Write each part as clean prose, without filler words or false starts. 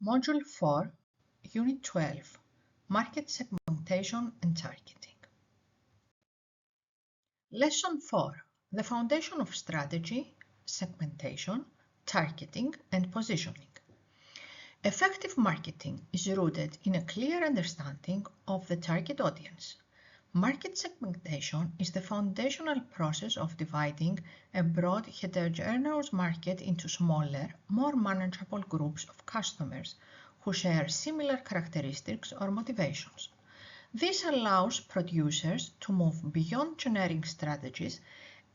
Module 4, Unit 12, Market Segmentation and Targeting. Lesson 4, the foundation of strategy, segmentation, targeting, and positioning. Effective marketing is rooted in a clear understanding of the target audience. Market segmentation is the foundational process of dividing a broad heterogeneous market into smaller, more manageable groups of customers who share similar characteristics or motivations. This allows producers to move beyond generic strategies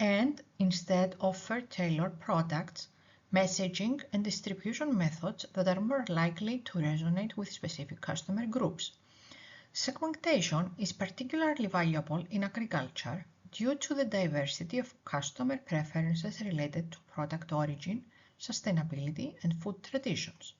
and instead offer tailored products, messaging, and distribution methods that are more likely to resonate with specific customer groups. Segmentation is particularly valuable in agriculture due to the diversity of customer preferences related to product origin, sustainability, and food traditions.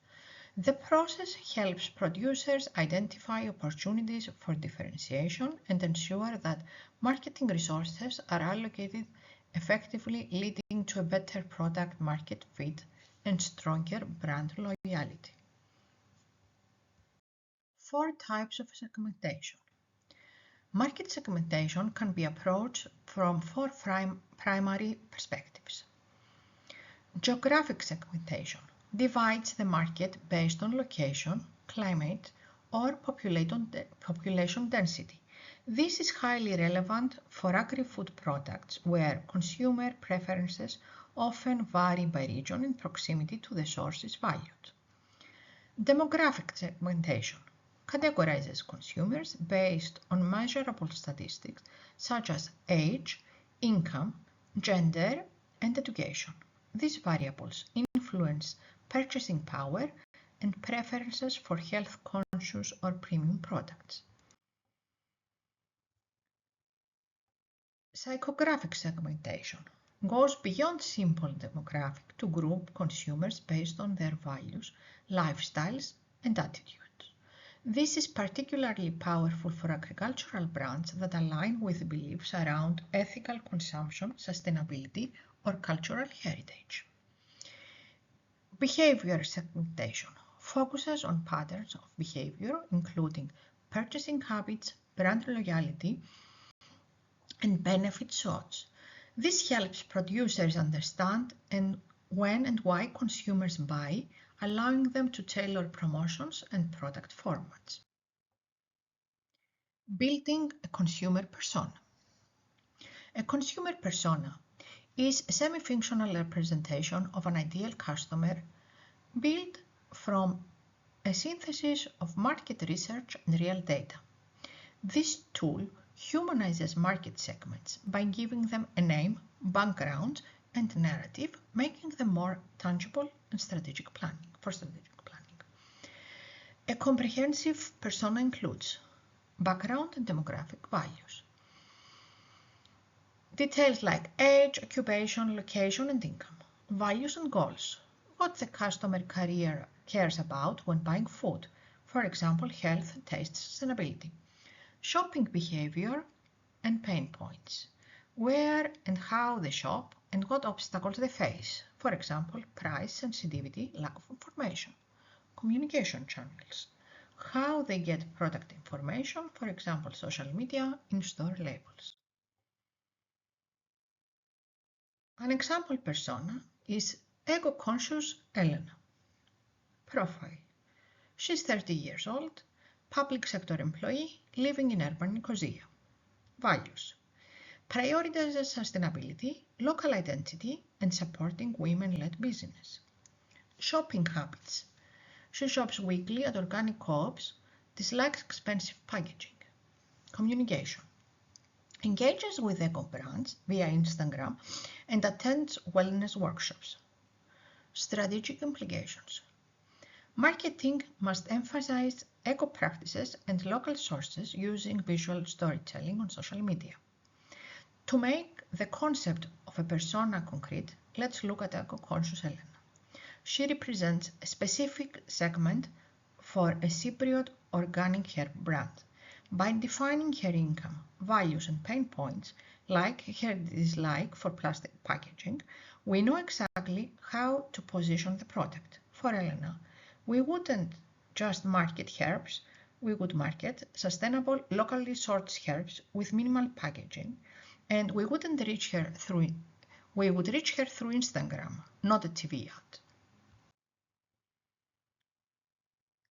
The process helps producers identify opportunities for differentiation and ensure that marketing resources are allocated effectively, leading to a better product market fit and stronger brand loyalty. 4 types of segmentation. Market segmentation can be approached from 4 primary perspectives. Geographic segmentation divides the market based on location, climate, or population density. This is highly relevant for agri-food products where consumer preferences often vary by region and proximity to the sources valued. Demographic segmentation categorizes consumers based on measurable statistics such as age, income, gender, and education. These variables influence purchasing power and preferences for health-conscious or premium products. Psychographic segmentation goes beyond simple demographic to group consumers based on their values, lifestyles, and attitudes. This is particularly powerful for agricultural brands that align with beliefs around ethical consumption, sustainability, or cultural heritage. Behavior segmentation focuses on patterns of behavior, including purchasing habits, brand loyalty, and benefit shots. This helps producers understand when and why consumers buy, allowing them to tailor promotions and product formats. Building a consumer persona. A consumer persona is a semi-functional representation of an ideal customer built from a synthesis of market research and real data. This tool humanizes market segments by giving them a name, background, and narrative, making them more tangible and strategic planning. A comprehensive persona includes background and demographic values, details like age, occupation, location, and income, values and goals, what the customer cares about when buying food, for example, health, taste, sustainability, shopping behavior and pain points, where and how they shop and what obstacles they face, for example, price sensitivity, lack of information, communication channels, how they get product information, for example, social media, in-store labels. An example persona is ego-conscious Elena. Profile. She's 30 years old, public sector employee, living in urban Nicosia. Values. Prioritizes sustainability, local identity, and supporting women-led business. Shopping habits. She shops weekly at organic co-ops, dislikes expensive packaging. Communication. Engages with eco brands via Instagram and attends wellness workshops. Strategic implications. Marketing must emphasize eco practices and local sources using visual storytelling on social media. To make the concept of a persona concrete, let's look at eco-conscious Elena. She represents a specific segment for a Cypriot organic herb brand. By defining her income, values, and pain points, like her dislike for plastic packaging, we know exactly how to position the product. For Elena, We wouldn't just market herbs, we would market sustainable, locally sourced herbs with minimal packaging, and we would reach her through Instagram, not a TV ad.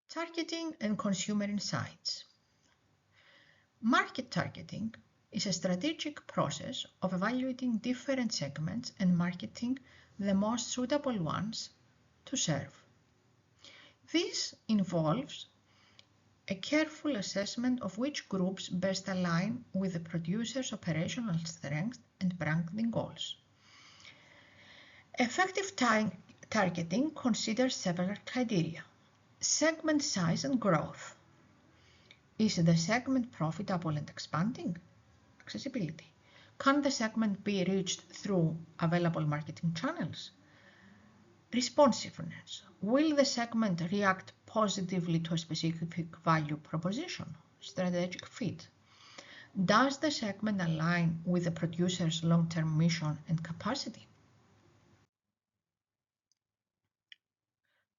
Targeting and consumer insights. Market targeting is a strategic process of evaluating different segments and marketing the most suitable ones to serve. This involves a careful assessment of which groups best align with the producer's operational strengths and branding goals. Effective targeting considers several criteria: segment size and growth. Is the segment profitable and expanding? Accessibility. Can the segment be reached through available marketing channels? Responsiveness. Will the segment react positively to a specific value proposition? Strategic fit. Does the segment align with the producer's long-term mission and capacity?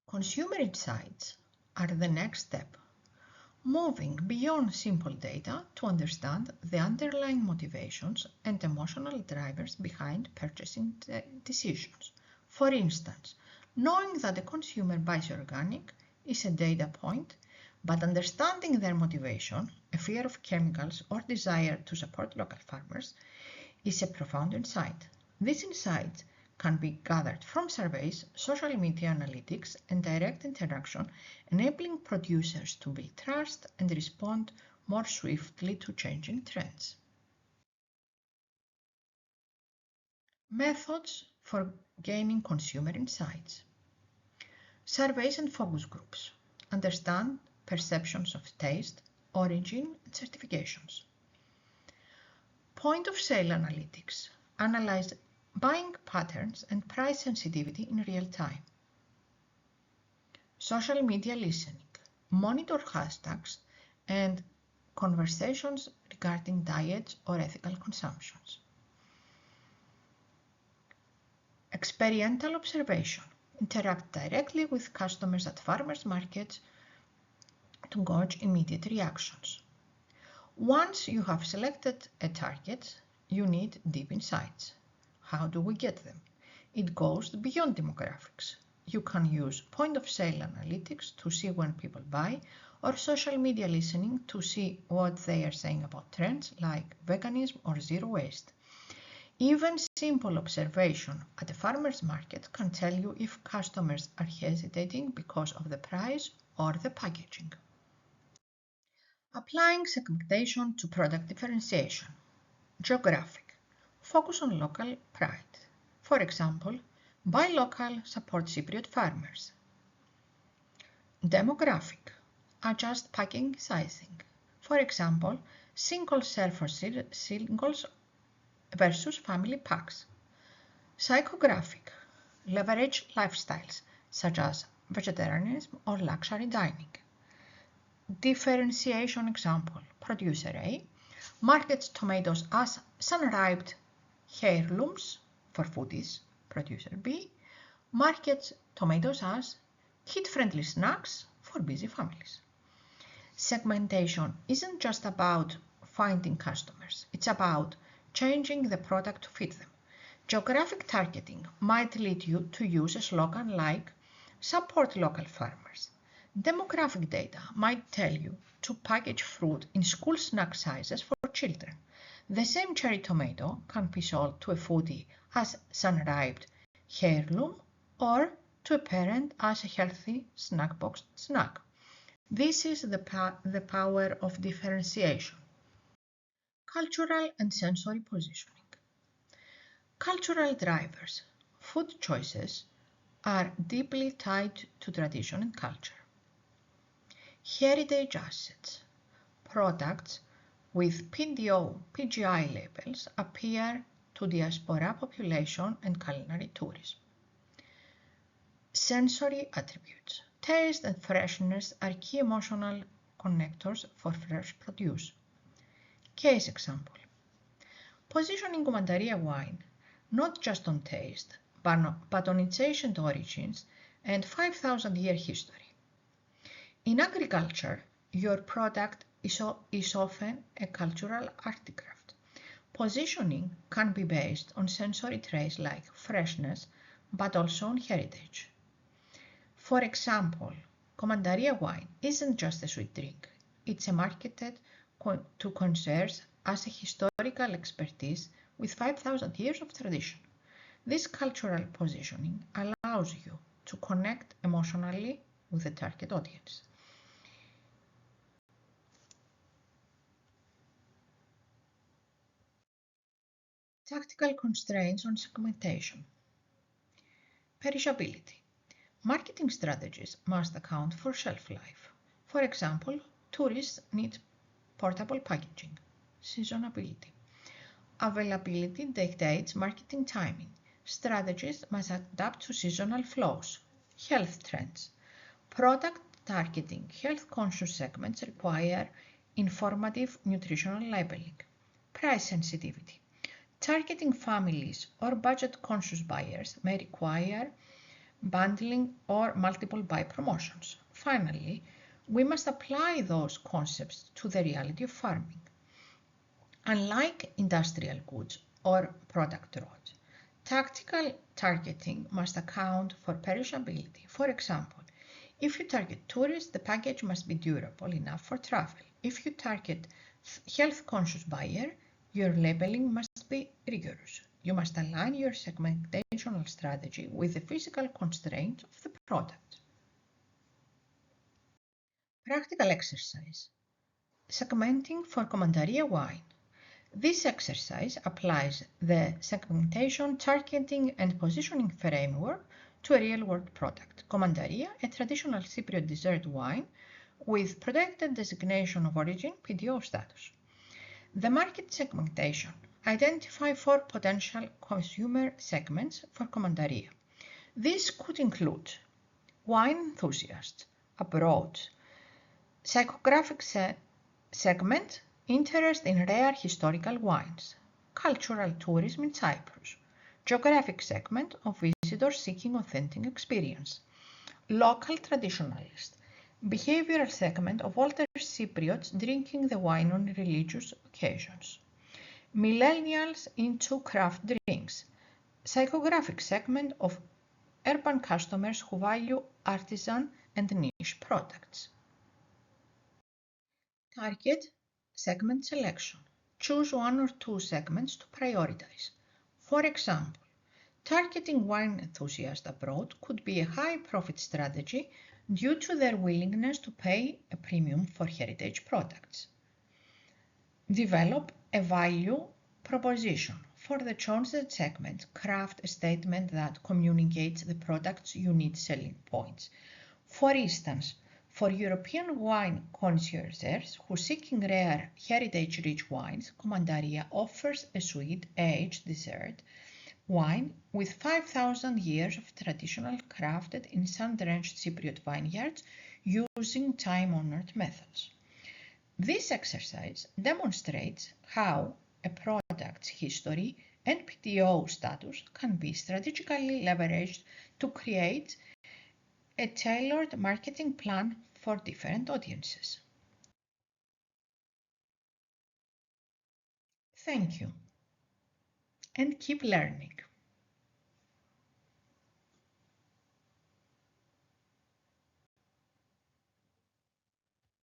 Consumer insights are the next step, moving beyond simple data to understand the underlying motivations and emotional drivers behind purchasing decisions. For instance, knowing that the consumer buys organic is a data point, but understanding their motivation, a fear of chemicals or desire to support local farmers, is a profound insight. These insights can be gathered from surveys, social media analytics, and direct interaction, enabling producers to build trust and respond more swiftly to changing trends. Methods for gaining consumer insights. Surveys and focus groups. Understand perceptions of taste, origin, and certifications. Point of sale analytics. Analyze buying patterns and price sensitivity in real time. Social media listening. Monitor hashtags and conversations regarding diets or ethical consumptions. Experiential observation. Interact directly with customers at farmers markets to gauge immediate reactions. Once you have selected a target, you need deep insights. How do we get them? It goes beyond demographics. You can use point-of-sale analytics to see when people buy, or social media listening to see what they are saying about trends like veganism or zero waste. Even simple observation at a farmer's market can tell you if customers are hesitating because of the price or the packaging. Applying segmentation to product differentiation. Geographic. Focus on local pride. For example, buy local, support Cypriot farmers. Demographic. Adjust packing sizing. For example, single serve for singles versus family packs. Psychographic. Leverage lifestyles such as vegetarianism or luxury dining. Differentiation example. Producer A markets tomatoes as sun-ripe heirlooms for foodies. Producer B markets tomatoes as kid-friendly snacks for busy families. Segmentation isn't just about finding customers, it's about changing the product to fit them. Geographic targeting might lead you to use a slogan like support local farmers. Demographic data might tell you to package fruit in school snack sizes for children. The same cherry tomato can be sold to a foodie as sun-ripe heirloom or to a parent as a healthy snack box snack. This is the power of differentiation. Cultural and sensory positioning. Cultural drivers, food choices, are deeply tied to tradition and culture. Heritage assets, products with PDO, PGI labels appeal to diaspora population and culinary tourism. Sensory attributes, taste and freshness are key emotional connectors for fresh produce. Case example. Positioning Mandaria wine not just on taste, but on its ancient origins and 5,000-year history. In agriculture, your product is often a cultural artifact. Positioning can be based on sensory traits like freshness, but also on heritage. For example, Commandaria wine isn't just a sweet drink. It's marketed to consumers as a historical expertise with 5,000 years of tradition. This cultural positioning allows you to connect emotionally with the target audience. Tactical constraints on segmentation. Perishability. Marketing strategies must account for shelf life. For example, tourists need portable packaging. Seasonality. Availability dictates marketing timing. Strategies must adapt to seasonal flows. Health trends. Product targeting health-conscious segments require informative nutritional labeling. Price sensitivity. Targeting families or budget-conscious buyers may require bundling or multiple buy promotions. Finally, we must apply those concepts to the reality of farming. Unlike industrial goods or product roads, tactical targeting must account for perishability. For example, if you target tourists, the package must be durable enough for travel. If you target health-conscious buyer, your labeling must be rigorous. You must align your segmentational strategy with the physical constraints of the product. Practical exercise. Segmenting for Commandaria wine. This exercise applies the segmentation, targeting, and positioning framework to a real-world product. Commandaria, a traditional Cypriot dessert wine with protected designation of origin (PDO) status. The market segmentation. Identify 4 potential consumer segments for Commandaria. This could include wine enthusiasts, abroad, psychographic segment, interest in rare historical wines, cultural tourism in Cyprus, geographic segment of visitors seeking authentic experience, local traditionalist, behavioral segment of older Cypriots drinking the wine on religious occasions, millennials into craft drinks, psychographic segment of urban customers who value artisan and niche products. Target segment selection. Choose 1 or 2 segments to prioritize. For example, targeting wine enthusiasts abroad could be a high profit strategy due to their willingness to pay a premium for heritage products. Develop a value proposition. For the chosen segment, craft a statement that communicates the product's unique selling points. For instance, for European wine connoisseurs who seeking rare heritage-rich wines, Commandaria offers a sweet, aged dessert wine with 5,000 years of traditional crafted in sun-drenched Cypriot vineyards using time-honored methods. This exercise demonstrates how a product's history and PTO status can be strategically leveraged to create a tailored marketing plan for different audiences. Thank you, and keep learning.